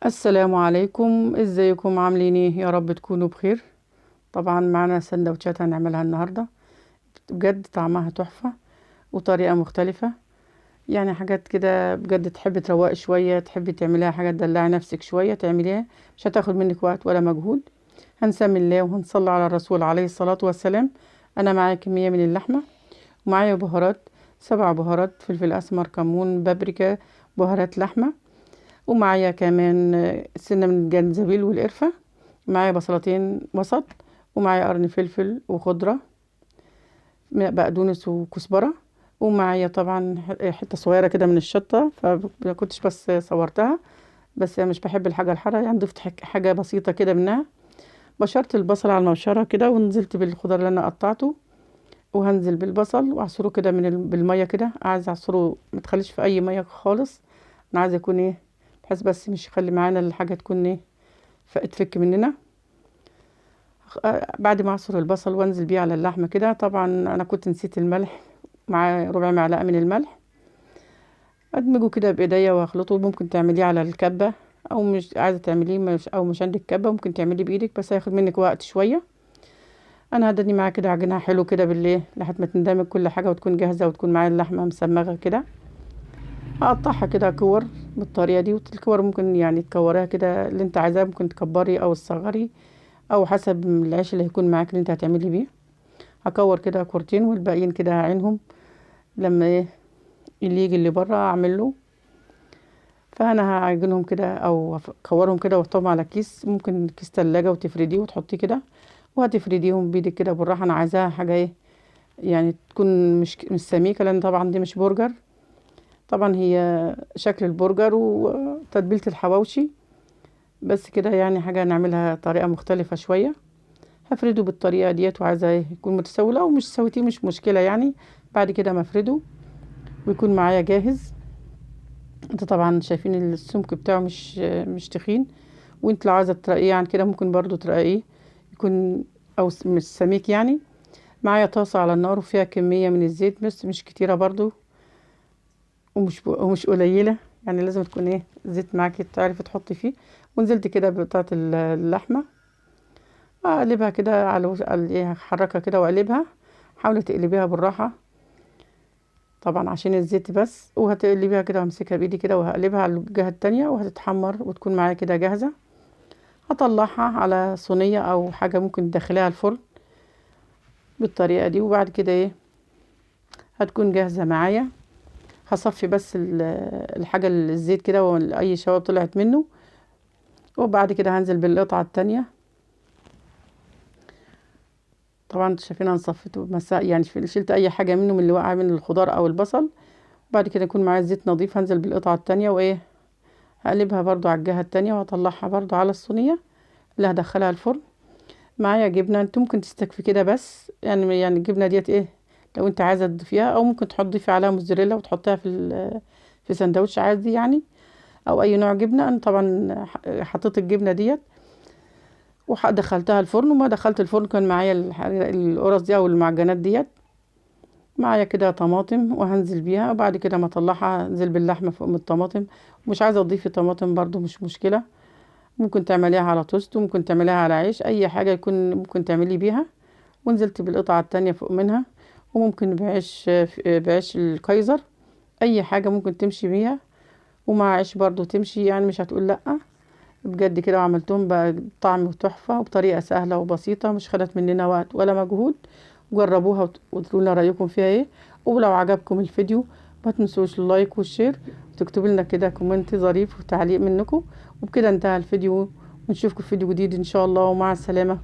السلام عليكم، ازيكم عاملين ايه؟ يا رب تكونوا بخير. طبعا معنا سندوتشات هنعملها النهارده، بجد طعمها تحفه وطريقه مختلفه. يعني حاجات كده بجد تحبي تروقي شويه، تحبي تعمليها حاجه تدلعي نفسك شويه تعمليها، مش هتاخد منك وقت ولا مجهود. هنسمي الله وهنصلي على الرسول عليه الصلاه والسلام. انا معايا كميه من اللحمه، ومعايا بهارات، 7 بهارات: فلفل اسمر، كمون، بابريكا، بهارات لحمه. ومعايا كمان سنة من الجنزبيل والقرفة. معايا بصلتين وسط، ومعايا قرن فلفل وخضرة بقدونس وكزبرة. ومعايا طبعا حتة صغيرة كده من الشطة، فكنتش بس صورتها، بس مش بحب الحاجة الحارة، يعني ضفت حاجة بسيطة كده منها. بشرت البصل على المبشرة كده، ونزلت بالخضر اللي انا قطعته، وهنزل بالبصل واعصره كده بالمية كده. عايزة اعصره متخليش في اي مية خالص، انا عايزة يكون ايه، بحيث بس مش يخلي معانا الحاجة تكون ايه تفك مننا. بعد ما اعصر البصل وانزل بيه على اللحمة كده، طبعا انا كنت نسيت الملح، مع ربع معلقة من الملح. ادمجه كده بايديا واخلطه. ممكن تعمليه على الكبة، او مش عايزة تعمليه مش عندك كبة ممكن تعمليه بايدك، بس هياخد منك وقت شوية. انا هدني معاه كده عجينها حلو كده بالليل لحد ما تندمج كل حاجة وتكون جاهزة، وتكون معايا اللحمة مسمغة كده. هقطعها كده كور بالطريقة دي، والكور ممكن يعني تكوريها كده اللي انت عايزاه، ممكن تكبري او تصغري او حسب العيش اللي هيكون معاك اللي انت هتعملي بيه. هكور كده كورتين، والباقيين كده هعينهم لما ايه اللي يجي اللي بره اعمل له. فانا هعجنهم كده او اكورهم كده واحطهم على كيس، ممكن كيس تلاجة، وتفرديه وتحطيه كده، وهتفرديهم بايدك كده بالراحه. انا عايزاها حاجه ايه يعني تكون مش سميكه، لان طبعا دي مش برجر. طبعا هي شكل البرجر وتتبيله الحواوشي، بس كده يعني حاجه نعملها طريقه مختلفه شويه. هفرده بالطريقه ديت، وعايزه ايه يكون متساوي، او مش سويتيه مش مشكله يعني. بعد كده ما افرده ويكون معايا جاهز. انت طبعا شايفين السمك بتاعه مش تخين، وانت لو عايزه ترقيه عن كده ممكن برضو ترقيه يكون او مش سميك يعني. معايا طاسه على النار وفيها كميه من الزيت، بس مش كتيره برضو، ومش قليله، يعني لازم تكون ايه زيت معاكي تعرفي تحطي فيه. ونزلت كده بقطعه اللحمه، اقلبها كده ايه، احركها كده واقلبها. حاولي تقلبيها بالراحه طبعا عشان الزيت بس، وهتقلبيها كده وامسكها بايدي كده وهقلبها على الجهه التانية، وهتتحمر وتكون معايا كده جاهزه. هطلعها على صينيه او حاجه ممكن تدخليها الفرن بالطريقه دي. وبعد كده ايه هتكون جاهزه معايا. هصفي بس الحاجه الزيت كده واي شوائب طلعت منه، وبعد كده هنزل بالقطعه التانية. طبعا انتوا شايفين انا صفيته يعني شلت اي حاجه منه من اللي وقع من الخضار او البصل. بعد كده يكون معايا زيت نظيف، هنزل بالقطعه التانية وايه هقلبها برضو على الجهه التانية، وهطلعها برضو على الصينيه اللي هدخلها الفرن. معايا جبنه، انت ممكن تستكفي كده بس، يعني الجبنه ديت ايه لو انت عايزه تضيفيها، او ممكن تضيفي عليها موزاريلا وتحطيها في سندوتش عادي يعني، او اي نوع جبنه. انا طبعا حطيت الجبنه ديت ودخلتها الفرن. وما دخلت الفرن كان معايا القرص دي او المعجنات ديت. معايا كده طماطم وهنزل بيها، وبعد كده ما اطلعها انزل باللحمه فوق من الطماطم. مش عايزه تضيفي طماطم برضو مش مشكله، ممكن تعمليها على توست، وممكن تعمليها على عيش، اي حاجه يكون ممكن تعملي بيها. ونزلت بالقطعه التانية فوق منها، وممكن بعيش الكايزر، اي حاجه ممكن تمشي بيها. ومع عيش برضو تمشي يعني، مش هتقول لا. بجد كده وعملتهم بقى طعم تحفه وبطريقه سهله وبسيطه، مش خدت مننا وقت ولا مجهود. جربوها وتقولوا لنا رايكم فيها ايه. ولو عجبكم الفيديو ما تنسوش اللايك والشير، وتكتبوا لنا كده كومنت ظريف وتعليق منكم. وبكده انتهى الفيديو، ونشوفكم في فيديو جديد ان شاء الله، ومع السلامه.